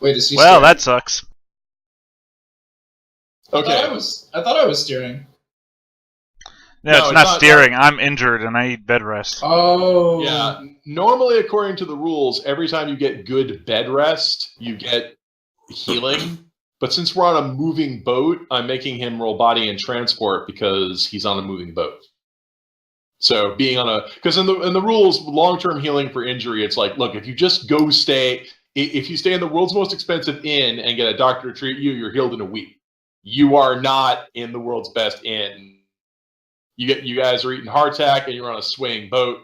Wait, is he Well, steering? that sucks. Okay. I thought I was steering. No, it's not steering. I'm injured and I need bed rest. Oh. Yeah. Normally, according to the rules, every time you get good bed rest, you get healing. But since we're on a moving boat, I'm making him roll body and transport because he's on a moving boat. So being on because in the rules, long-term healing for injury, it's like, look, if you just if you stay in the world's most expensive inn and get a doctor to treat you, you're healed in a week. You are not in the world's best inn. You guys are eating hardtack and you're on a swaying boat.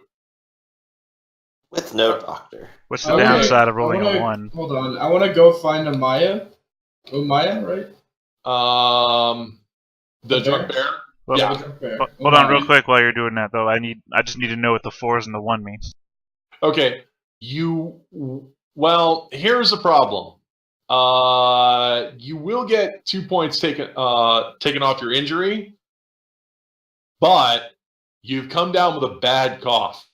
With no doctor. What's the downside of rolling a 1? Hold on. I want to go find Amaya. Umaya, right? The drunk bear? Well, yeah. Hold on real quick while you're doing that, though. I just need to know what the 4s and the 1 means. Okay. Well, here's the problem. You will get 2 points taken off your injury, but you've come down with a bad cough.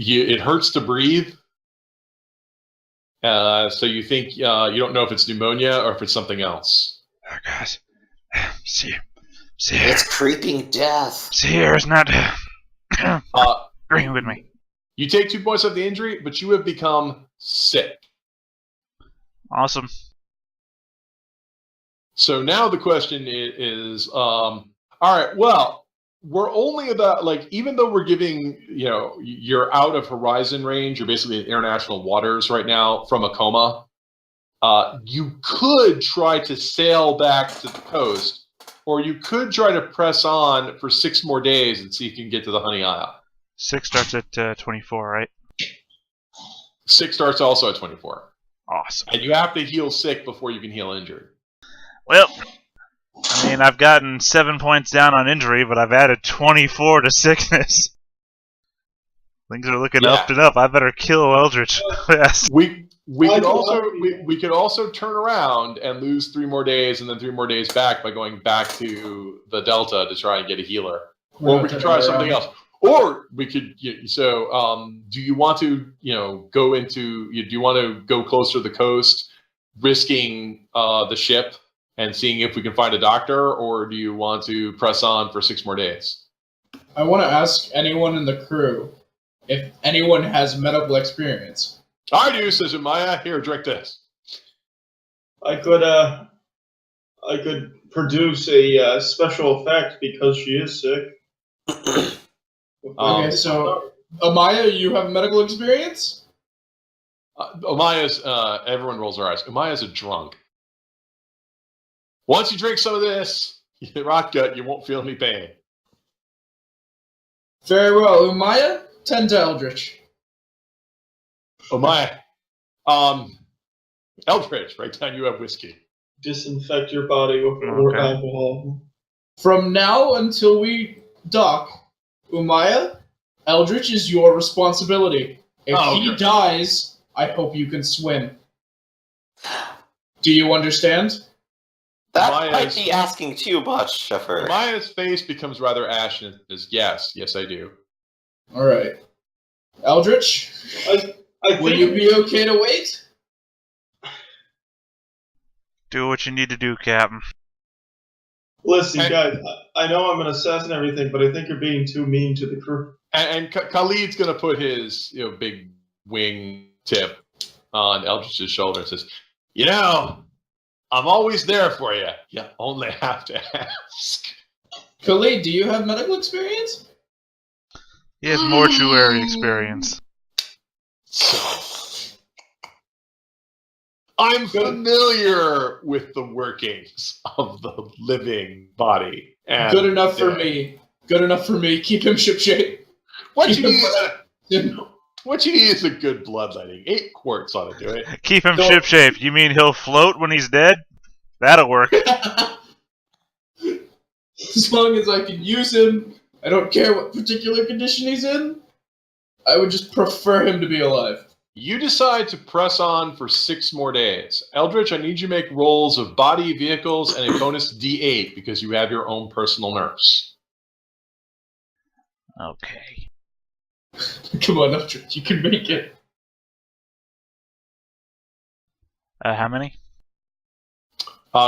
It hurts to breathe. So you think you don't know if it's pneumonia or if it's something else. Oh gosh, see, it's creeping death. Seer is not agreeing with me. You take 2 points of the injury, but you have become sick. Awesome. So now the question is all right, well, we're only about, even though we're giving, you're out of horizon range, you're basically in international waters right now from a coma. You could try to sail back to the coast, or you could try to press on for 6 more days and see if you can get to the Honey Isle. 6 starts at 24, right? 6 starts also at 24. Awesome. And you have to heal sick before you can heal injured. Well, I mean, I've gotten 7 points down on injury, but I've added 24 to sickness. Things are looking up and up. I better kill Eldritch. Yes. We could also turn around and lose 3 more days and then 3 more days back by going back to the Delta to try and get a healer. Or we could try something else. Or we could. Do you want to go into? Do you want to go closer to the coast, risking the ship and seeing if we can find a doctor, or do you want to press on for 6 more days? I want to ask anyone in the crew if anyone has medical experience. I do, says Umaya. Here, drink this. I could produce a special effect because she is sick. Okay, so Amaya, you have medical experience? Umaya's. Everyone rolls their eyes. Umaya's a drunk. Once you drink some of this, rot gut, you won't feel any pain. Very well, Umaya, 10 to Eldritch. Umaya, Eldritch, right down. You have whiskey. Disinfect your body with alcohol. From now until we dock, Umaya, Eldritch is your responsibility. If he dies, I hope you can swim. Do you understand? That might be asking too much of her. Maya's face becomes rather ashen and says, yes, I do. All right. Eldritch, will you be okay to wait? Do what you need to do, Captain. Listen, guys, I know I'm an assassin and everything, but I think you're being too mean to the crew. And Khalid's going to put his big wing tip on Eldritch's shoulder and says, I'm always there for you. You only have to ask. Khalid, do you have medical experience? He has mortuary experience. I'm familiar with the workings of the living body. And Good enough for me. Good enough for me. Keep him shipshape. What you need is a good bloodletting. 8 quarts ought to do it. Keep him shipshape. You mean he'll float when he's dead? That'll work. As long as I can use him, I don't care what particular condition he's in. I would just prefer him to be alive. You decide to press on for 6 more days. Eldritch, I need you to make rolls of body, vehicles, and a bonus D8 because you have your own personal nurse. Okay. Come on, Eldritch, you can make it. How many?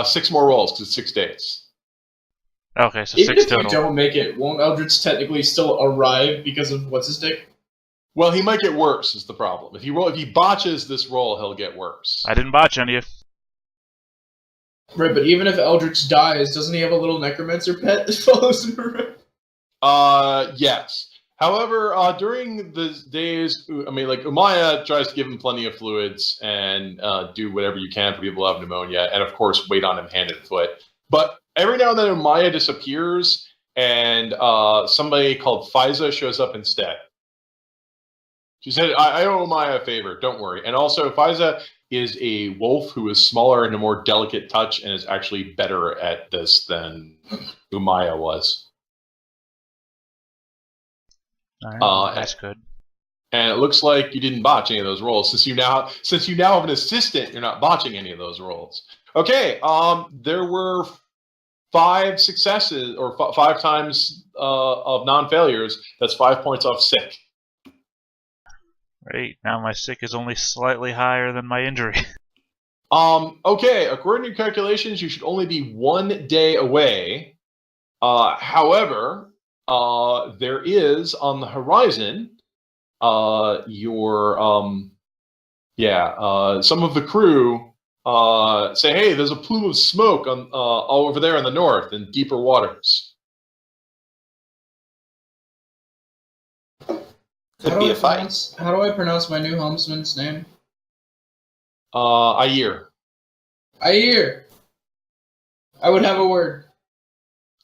6 more rolls, because it's 6 days. Okay, so Even 6 if you total. don't make it, won't Eldritch technically still arrive because of what's his dick? Well, he might get worse, is the problem. If he botches this roll, he'll get worse. I didn't botch any of you. Right, but even if Eldritch dies, doesn't he have a little necromancer pet that follows him around? Yes. However, during the days, Umaya tries to give him plenty of fluids and do whatever you can for people who have pneumonia, and of course, wait on him hand and foot. But every now and then, Umaya disappears, and somebody called Fiza shows up instead. She said, I owe Umaya a favor, don't worry. And also, Fiza is a wolf who is smaller and a more delicate touch and is actually better at this than Umaya was. Alright, that's good. And it looks like you didn't botch any of those rolls. Since you now have an assistant, you're not botching any of those rolls. Okay, there were 5 successes, or 5 times of non-failures. That's 5 points off sick. Right, now my sick is only slightly higher than my injury. Okay, according to your calculations, you should only be 1 day away. However, there is on the horizon some of the crew say, hey, there's a plume of smoke on all over there in the north in deeper waters. Could be a fight. How do I pronounce my new helmsman's name? Ayer. Ayer. I would have a word.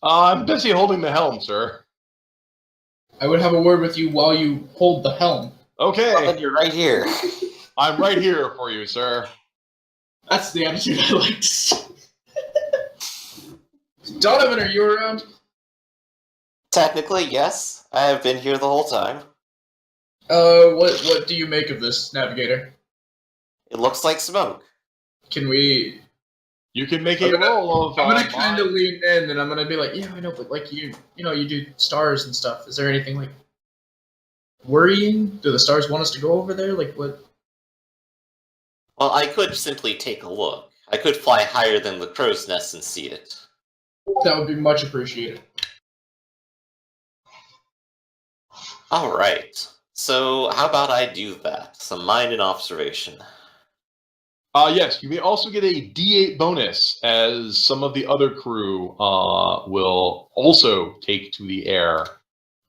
I'm busy holding the helm, sir. I would have a word with you while you hold the helm. Okay. Well, you're right here. I'm right here for you, sir. That's the attitude I like to see. Donovan, are you around? Technically, yes. I have been here the whole time. What do you make of this, Navigator? It looks like smoke. Can we... You can make a roll of... I'm gonna kind of lean in, and I'm gonna be like, yeah, I know, but like you do stars and stuff. Is there anything like worrying? Do the stars want us to go over there? Like what? Well, I could simply take a look. I could fly higher than the crow's nest and see it. That would be much appreciated. Alright. So, how about I do that? Some mind and observation. Yes, you may also get a D8 bonus, as some of the other crew will also take to the air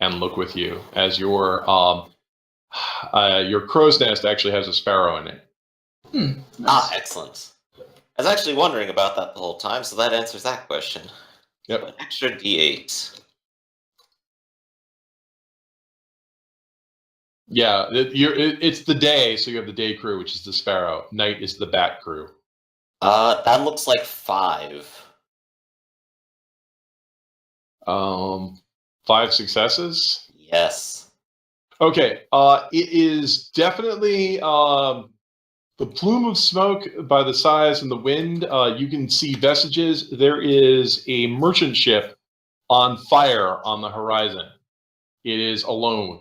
and look with you, as your crow's nest actually has a sparrow in it. Nice. Ah, excellent. I was actually wondering about that the whole time, so that answers that question. Yep. An extra D8. Yeah, it's the day, so you have the day crew, which is the sparrow. Night is the bat crew. That looks like 5. 5 successes? Yes. Okay, it is definitely the plume of smoke by the size and the wind. You can see vestiges. There is a merchant ship on fire on the horizon. It is alone.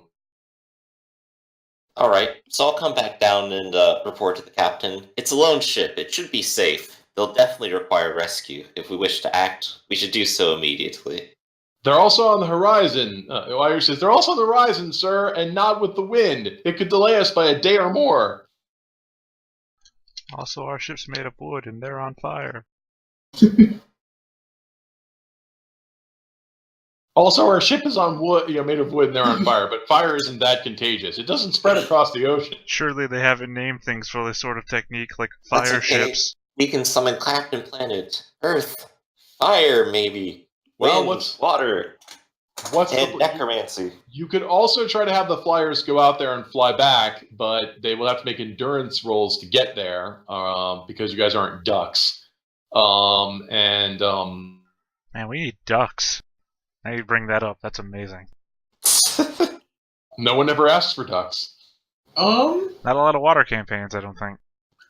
Alright, so I'll come back down and report to the captain. It's a lone ship. It should be safe. They'll definitely require rescue. If we wish to act, we should do so immediately. They're also on the horizon. Wire says, they're also on the horizon, sir, and not with the wind. It could delay us by a day or more. Also, our ship's made of wood, and they're on fire. Also, our ship is on wood, made of wood, and they're on fire. But fire isn't that contagious. It doesn't spread across the ocean. Surely they haven't named things for this sort of technique, like That's fire okay. ships. We can summon Clapton Planet, Earth, fire, maybe. Well, Wind, water, and necromancy. You could also try to have the flyers go out there and fly back, but they will have to make endurance rolls to get there because you guys aren't ducks. Man, we need ducks. Now you bring that up. That's amazing. No one ever asks for ducks. Not a lot of water campaigns, I don't think.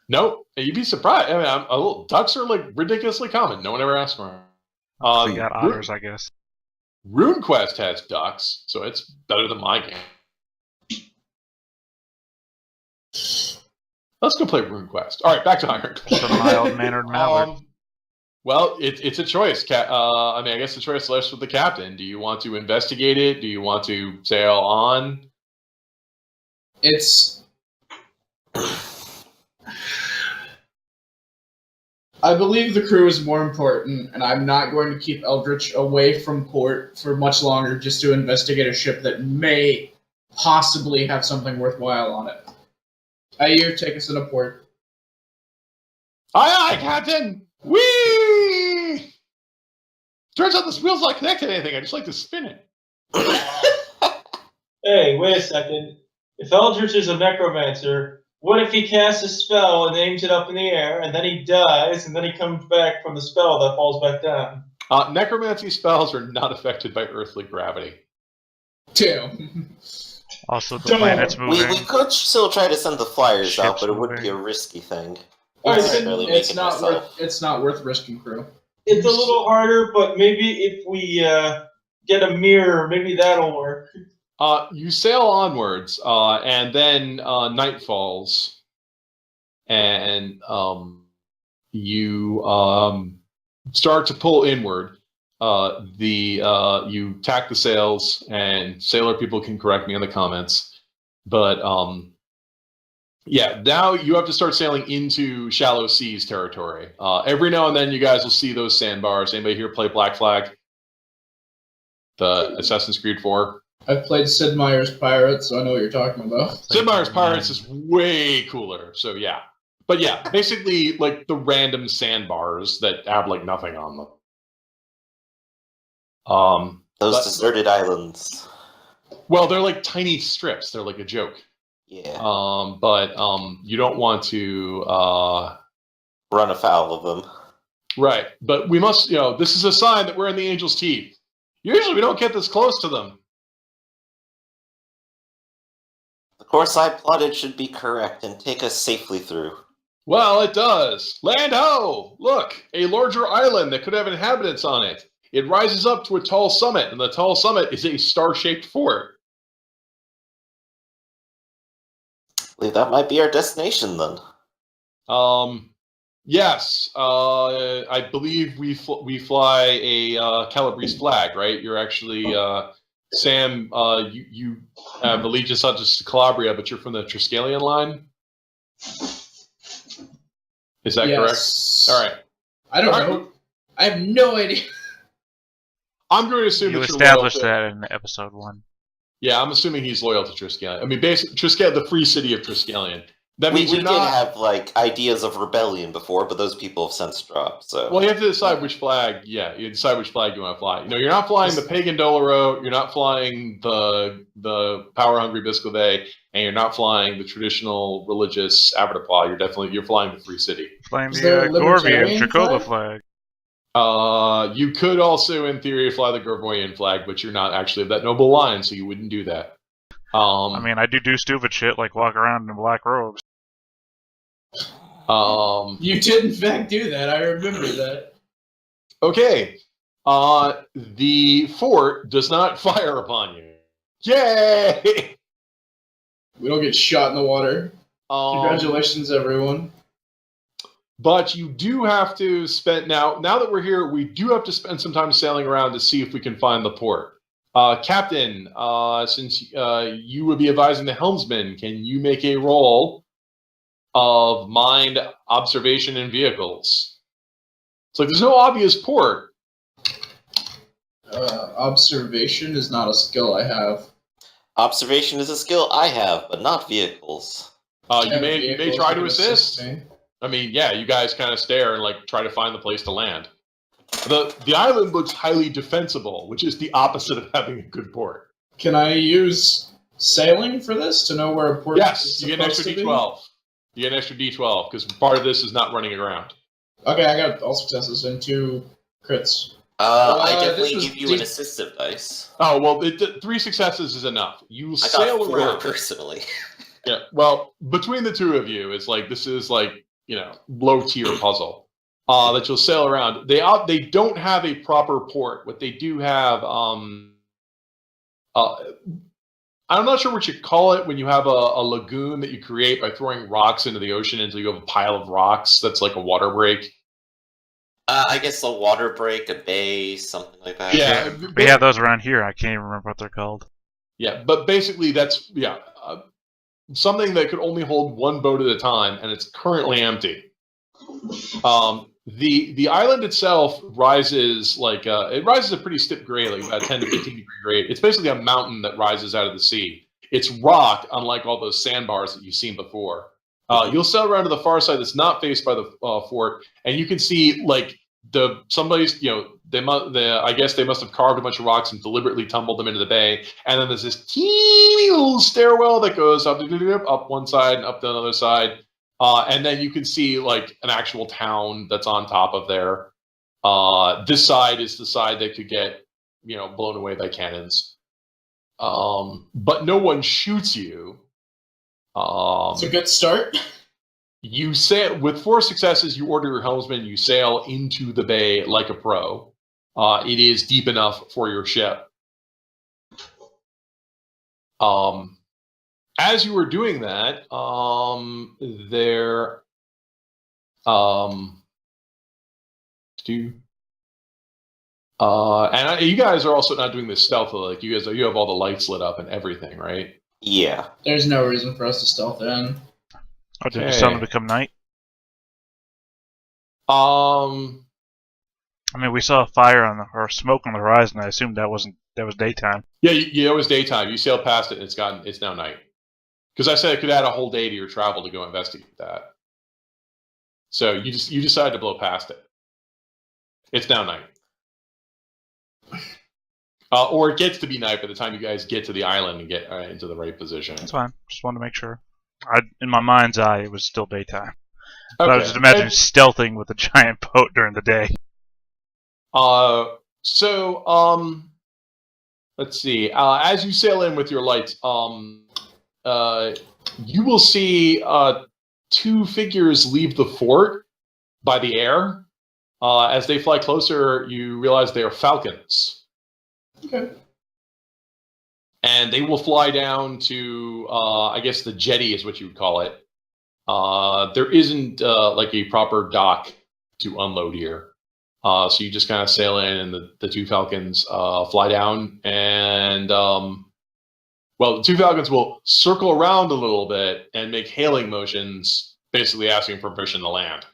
Nope. You'd be surprised. I mean, ducks are like ridiculously common. No one ever asks for them. We got otters, I guess. RuneQuest has ducks, so it's better than my game. Let's go play RuneQuest. All right, back to Just a Ironclaw. mild-mannered mallard. Well, it's a choice. I mean, I guess the choice lies with the captain. Do you want to investigate it? Do you want to sail on? It's. I believe the crew is more important, and I'm not going to keep Eldritch away from port for much longer just to investigate a ship that may possibly have something worthwhile on it. Ayer, take us into port. Aye, aye, Captain! Whee! Turns out this wheel's not connected to anything. I just like to spin it. Hey, wait a second. If Eldritch is a necromancer, what if he casts a spell and aims it up in the air, and then he dies, and then he comes back from the spell that falls back down? Necromancy spells are not affected by earthly gravity. Damn. Also, the planet's moving. We could still try to send the flyers out, Ship's but it would moving. be a risky thing. It's not worth risking, crew. It's a little harder, but maybe if we get a mirror, maybe that'll work. You sail onwards, and then night falls, and you start to pull inward. You tack the sails, and sailor people can correct me in the comments, but yeah, now you have to start sailing into shallow seas territory. Every now and then, you guys will see those sandbars. Anybody here play Black Flag? The Assassin's Creed 4? I've played Sid Meier's Pirates, so I know what you're talking about. Sid Meier's Pirates is way cooler, so yeah. But yeah, basically like the random sandbars that have like nothing on them. Those deserted islands. Well, they're like tiny strips. They're like a joke. Yeah. But you don't want to run afoul of them. Right. But we must, this is a sign that we're in the angel's teeth. Usually we don't get this close to them. The course I plotted should be correct and take us safely through. Well, it does. Land ho! Look, a larger island that could have inhabitants on it. It rises up to a tall summit, and the tall summit is a star-shaped fort. I believe that might be our destination then. Yes. I believe we fly a Calabrese flag, right? You're actually Sam. You have allegiance not just to Calabria, but you're from the Triskelion line. Is that correct? All right. I don't know. I have no idea. I'm going to assume You that you're established that in episode 1. Yeah, I'm assuming he's loyal to Triskelion. I mean, basically, Triskelion, the free city of Triskelion. That means we did have like ideas of rebellion before, but those people have since dropped. So well, you have to decide which flag. Yeah, you decide which flag you want to fly. You're not flying the pagan Doloro. You're not flying the power hungry Biscovay, and you're not flying the traditional religious Avatapau. You're flying the free city. Flying Is the there a Gorvian libertarian Tracola flag? flag. You could also, in theory, fly the Gorvoyan flag, but you're not actually of that noble line, so you wouldn't do that. I mean, I do stupid shit like walk around in black robes. You did in fact do that. I remember that. Okay. The fort does not fire upon you. Yay! We don't get shot in the water. Congratulations, everyone. But you do have to spend now that we're here, we do have to spend some time sailing around to see if we can find the port. Captain, since you would be advising the helmsman, can you make a roll of mind observation in vehicles? It's like there's no obvious port. Observation is not a skill I have. Observation is a skill I have, but not vehicles. You may try to assist. I mean, yeah, you guys kind of stare and like try to find the place to land. The island looks highly defensible, which is the opposite of having a good port. Can I use sailing for this to know where a port is? Yes, you get an extra D12. You get an extra D12 because part of this is not running aground. Okay, I got all successes and 2 crits. I definitely give you an assistive dice. Oh well, 3 successes is enough. You I sail got 4 around personally. Yeah, well, between the two of you, it's like this is like low tier puzzle that you'll sail around. They don't have a proper port. What they do have, I'm not sure what you call it when you have a lagoon that you create by throwing rocks into the ocean until you have a pile of rocks that's like a water break. I guess a water break, a bay, something like that. Yeah, We have those around here. I can't even remember what they're called. Yeah, but basically that's something that could only hold one boat at a time, and it's currently empty. The island itself rises it rises a pretty steep grade, like about 10 to 15 degree grade. It's basically a mountain that rises out of the sea. It's rock, unlike all those sandbars that you've seen before. You'll sail around to the far side that's not faced by the fort, and you can see like somebody's I guess they must have carved a bunch of rocks and deliberately tumbled them into the bay. And then there's this teeny little stairwell that goes up one side and up the other side. And then you can see like an actual town that's on top of there. This side is the side that could get, blown away by cannons. But no one shoots you. It's a good start. You sail with 4 successes. You order your helmsman. You sail into the bay like a pro. It is deep enough for your ship. As you were doing that, you guys are also not doing this stealthily. Like you have all the lights lit up and everything, right? Yeah. There's no reason for us to stealth in. Oh, did the sun become night? I mean, we saw a fire or smoke on the horizon. I assumed that was daytime. Yeah, it was daytime. You sailed past it, and it's now night. Because I said it could add a whole day to your travel to go investigate that. So you decided to blow past it. It's now night. Or it gets to be night by the time you guys get to the island and get into the right position. That's fine. Just wanted to make sure. In my mind's eye, it was still daytime. Okay. But I was just imagining stealthing with a giant boat during the day. Let's see. As you sail in with your lights, you will see 2 figures leave the fort by the air. As they fly closer, you realize they are falcons. Okay. And they will fly down to, I guess the jetty is what you would call it. There isn't like a proper dock to unload here. So you just kind of sail in, and the 2 falcons fly down, and the 2 falcons will circle around a little bit and make hailing motions, basically asking for permission to land.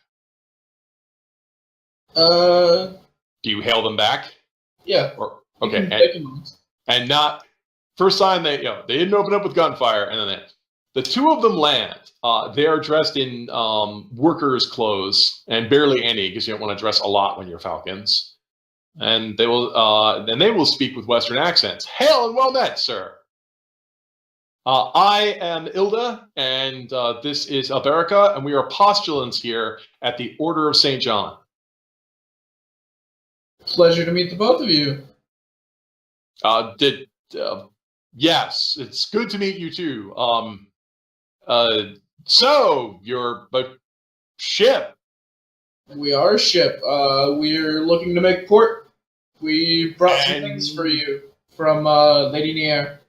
Do you hail them back? Yeah. Okay. And not first sign they didn't open up with gunfire, and then the 2 of them land. They are dressed in workers' clothes, and barely any, because you don't want to dress a lot when you're falcons. And they will speak with Western accents. Hail and well met, sir. I am Ilda, and this is Alberica, and we are postulants here at the Order of St. John. Pleasure to meet the both of you. Yes, it's good to meet you too. So you're a ship. We are a ship. We're looking to make port. We brought some things for you from Lady Nier.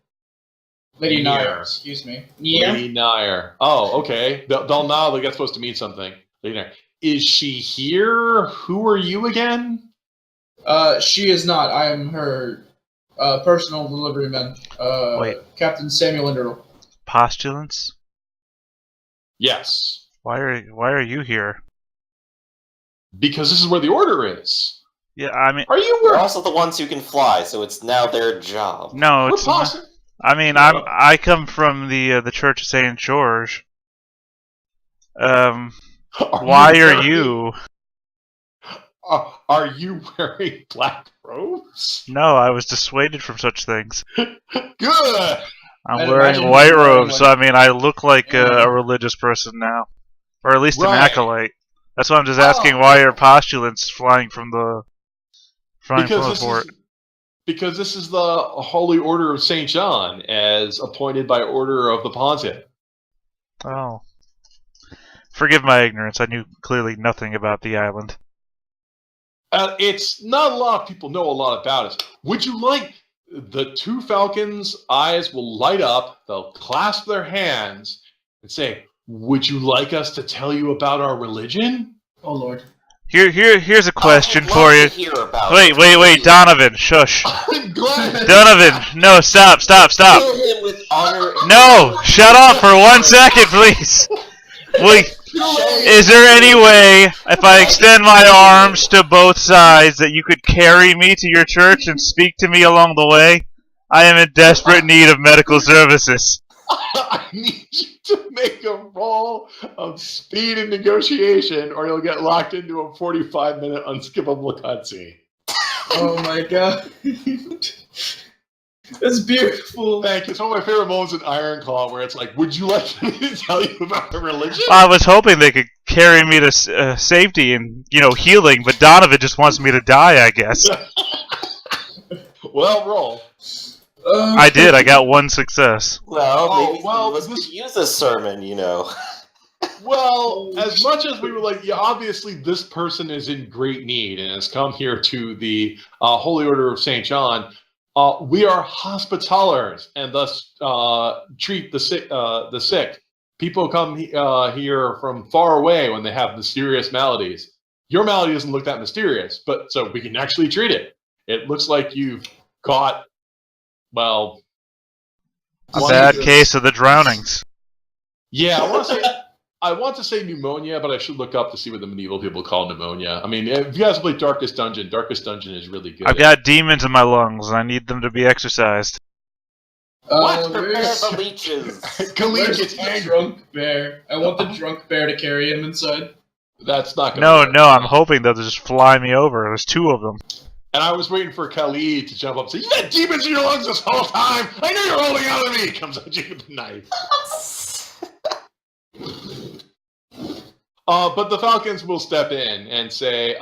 Lady Nair, excuse me. Lady Nair. Oh, okay. They'll nod like that's supposed to mean something. Lady Nair. Is she here? Who are you again? She is not. I am her personal deliveryman. Wait. Captain Samuel Inderl. Postulants? Yes. Why are you here? Because this is where the order is. Yeah, I mean, We're also the ones who can fly, so it's now their job. No, it's not. I mean, I come from the Church of Saint George. Why are you? Are you wearing black robes? No, I was dissuaded from such things. Good. I'm wearing white robes, so I mean, I look like a religious person now, or at least an acolyte. That's why I'm just asking why are postulants flying from the fort. Because this is the Holy Order of St. John, as appointed by order of the Pontiff. Oh. Forgive my ignorance. I knew clearly nothing about the island. It's not a lot of people know a lot about it. Would you like The two falcons' eyes will light up. They'll clasp their hands and say, "Would you like us to tell you about our religion?" Oh Lord. Here's a question I would for love you. to hear about Wait, it. Donovan, shush. I'm glad. Donovan, no, stop. Kill him with honor. No, shut up for 1 second, please. Wait, is there any way, if I extend my arms to both sides, that you could carry me to your church and speak to me along the way? I am in desperate need of medical services. I need you to make a roll of speed and negotiation, or you'll get locked into a 45-minute unskippable cutscene. Oh my god. That's beautiful. Thank you. It's one of my favorite moments in Ironclaw, where it's like, "Would you like me to tell you about the religion?" I was hoping they could carry me to safety and, healing, but Donovan just wants me to die, I guess. Well, roll. I did. I got 1 success. Well, maybe well, let's use a sermon, Well, as much as we were like, yeah, obviously this person is in great need and has come here to the Holy Order of St. John. We are hospitalers and thus treat the sick. People come here from far away when they have mysterious maladies. Your malady doesn't look that mysterious, but so we can actually treat it. It looks like you've caught, well, A bad case of the drownings. Yeah, I want to say pneumonia, but I should look up to see what the medieval people call pneumonia. I mean, if you guys play Darkest Dungeon is really good. I've got demons in my lungs, and I need them to be exercised. What? Prepare the leeches. Khalid Where's gets the angry. drunk bear? I want the drunk bear to carry him inside. That's not No, gonna work. I'm hoping they'll just fly me over. There's 2 of them. And I was waiting for Khalid to jump up and say, "You've had demons in your lungs this whole time! I know you're holding out on me!" Comes out with a knife. But the Falcons will step in and say,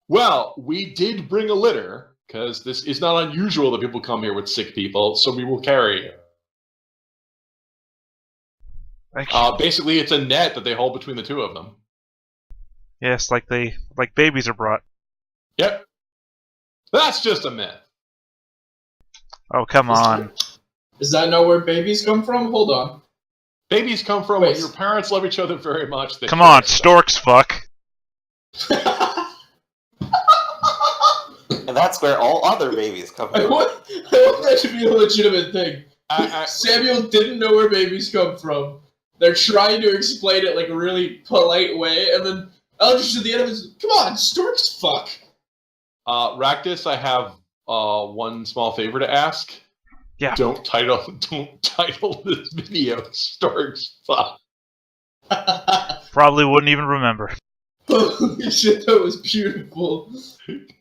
well, we did bring a litter, because this is not unusual that people come here with sick people, so we will carry you. Thank you. Basically, it's a net that they hold between the two of them. Yes, like babies are brought. Yep. That's just a myth. Oh, come on. Is that not where babies come from? Hold on. Babies come from Wait. when your parents love each other very much. Come on, storks fuck. And that's where all other babies come I from. want that to be a legitimate thing. I- Samuel didn't know where babies come from. They're trying to explain it like a really polite way, and then Eldritch at the end of it is, come on, storks fuck. Raktus, I have one small favor to ask. Yeah. Don't title this video "Storks Fuck." Probably wouldn't even remember. Holy shit, that was beautiful.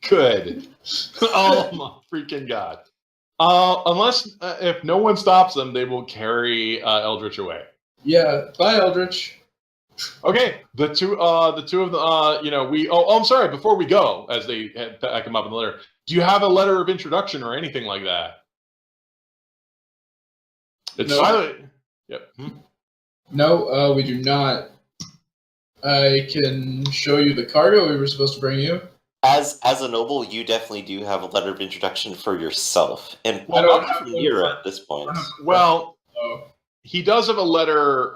Good. Oh my freaking god. Unless if no one stops them, they will carry Eldritch away. Yeah, bye Eldritch. Okay, the two of them, we. Oh, I'm sorry. Before we go, as they pack him up in the letter, do you have a letter of introduction or anything like that? It's No. silent. Yep. No, we do not. I can show you the cargo we were supposed to bring you. As a noble, you definitely do have a letter of introduction for yourself, and I don't probably have from one Mira for- at this point. Well, Oh. he does have a letter,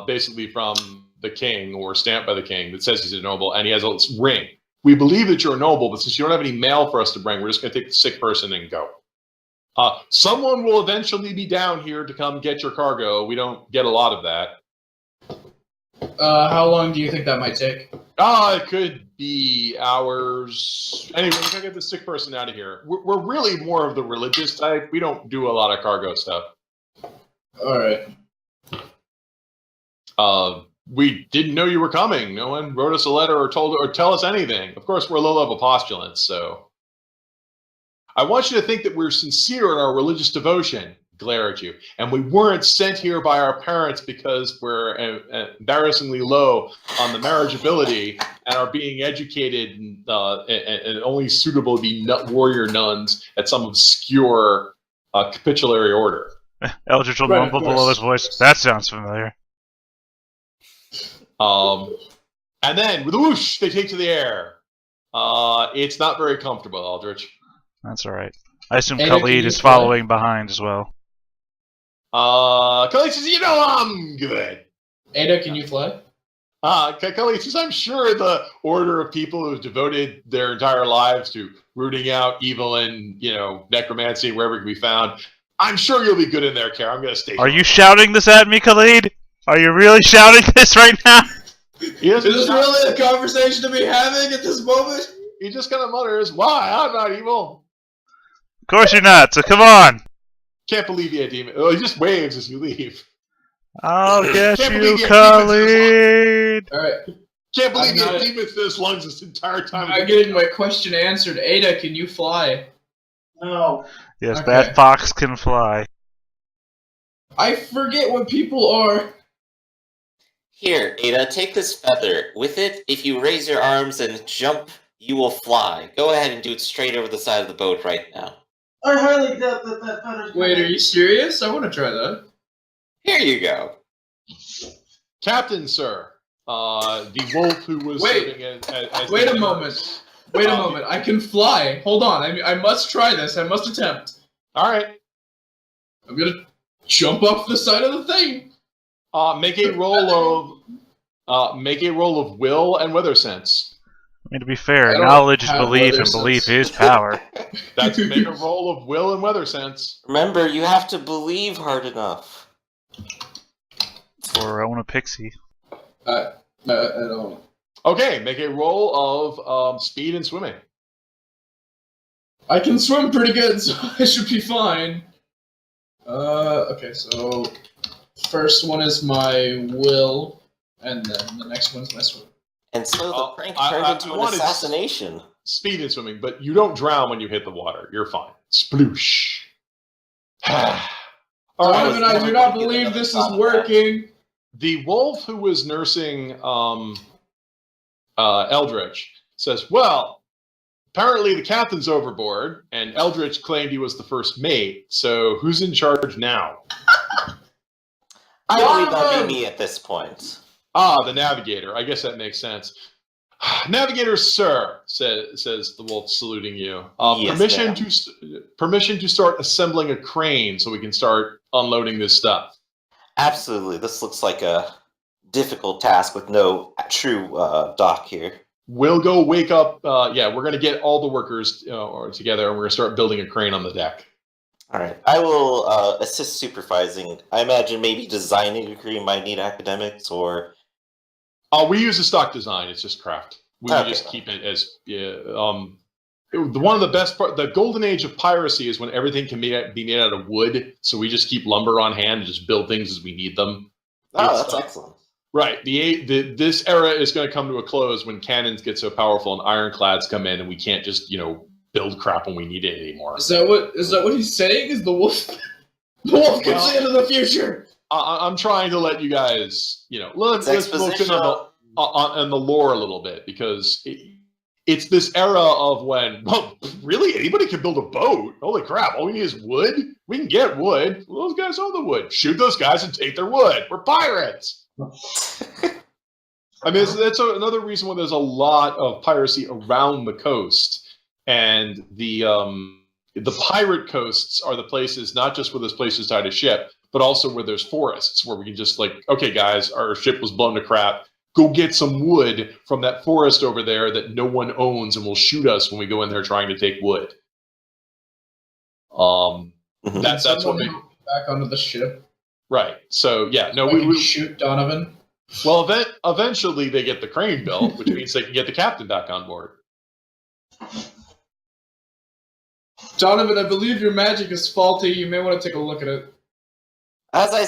basically from the king or stamped by the king that says he's a noble, and he has a ring. We believe that you're a noble, but since you don't have any mail for us to bring, we're just going to take the sick person and go. Someone will eventually be down here to come get your cargo. We don't get a lot of that. How long do you think that might take? It could be hours. Anyway, we're gonna get the sick person out of here. We're really more of the religious type. We don't do a lot of cargo stuff. Alright. We didn't know you were coming. No one wrote us a letter or tell us anything. Of course, we're low-level postulants, so I want you to think that we're sincere in our religious devotion. Glare at you. And we weren't sent here by our parents because we're embarrassingly low on the marriageability and are being educated and only suitable to be warrior nuns at some obscure capitulary order. Eldritch will Right, mumble of below course. his voice. That sounds familiar. And then with a whoosh, they take to the air. It's not very comfortable, Aldrich. That's alright. I assume Ada, can Khalid you is fly? following behind as well. Khalid says, I'm good. Ada, can you fly? Khalid says, I'm sure the order of people who have devoted their entire lives to rooting out evil and, necromancy wherever it can be found, I'm sure you'll be good in there, Kara. I'm going to stay. Are you shouting this at me, Khalid? Are you really shouting this right now? Is this really a conversation to be having at this moment? He just kind of mutters, why? I'm not evil. Of course you're not, so come on. Can't believe you, demon. Oh, he just waves as you leave. I'll get Can't you, believe Khalid. Alright, Can't believe I'm you had not- demons in his lungs this entire time. I'm getting my question answered. Ada, can you fly? No. Yes, Okay. that fox can fly. I forget what people are. Here, Ada, take this feather. With it, if you raise your arms and jump, you will fly. Go ahead and do it straight over the side of the boat right now. I highly doubt that feather's Wait, are you serious? I want to try that. Here you go. Captain, sir. The wolf who was serving as Wait a moment. Wait a moment. I can fly. Hold on. I must try this. I must attempt. All right. I'm gonna jump off the side of the thing. Make a roll of will and weather sense. I mean, to be fair, I don't knowledge is have belief, weather and belief sense. is power. That's make a roll of will and weather sense. Remember, you have to believe hard enough. Or own a pixie. I don't. Okay, make a roll of speed and swimming. I can swim pretty good, so I should be fine. Okay, so first one is my will, and then the next one's my swim. And so the prank I turned into an wanted assassination. Speed and swimming, but you don't drown when you hit the water. You're fine. Sploosh. All right. Donovan, I do not believe this is working. The wolf who was nursing Eldritch says, well, apparently the captain's overboard, and Eldritch claimed he was the first mate, so who's in charge now? I believe that'd be me at this point. The navigator. I guess that makes sense. Navigator, sir, says the wolf, saluting you. Yes, permission to start assembling a crane so we can start unloading this stuff. Absolutely. This looks like a difficult task with no true dock here. We'll go wake up. We're going to get all the workers together, and we're going to start building a crane on the deck. All right. I will assist supervising. I imagine maybe designing a crane might need academics or... We use a stock design. It's just craft. We just keep it as one of the best part. The golden age of piracy is when everything can be made out of wood. So we just keep lumber on hand and just build things as we need them. That's excellent. Right. This era is going to come to a close when cannons get so powerful and ironclads come in, and we can't just build crap when we need it anymore. Is that what he's saying? Is the wolf? The wolf gets into the future. I'm trying to let you guys, let's focus on the lore a little bit, because it's this era of when, well, really, anybody can build a boat. Holy crap, all we need is wood? We can get wood. Well, those guys own the wood. Shoot those guys and take their wood. We're pirates. I mean, that's another reason why there's a lot of piracy around the coast. And the pirate coasts are the places, not just where there's places tied to ship, but also where there's forests, where we can just okay, guys, our ship was blown to crap. Go get some wood from that forest over there that no one owns and will shoot us when we go in there trying to take wood. That's what we back onto the ship. Right. So yeah, no, we shoot Donovan. Well, eventually they get the crane built, which means they can get the captain back on board. Donovan, I believe your magic is faulty. You may want to take a look at it. As I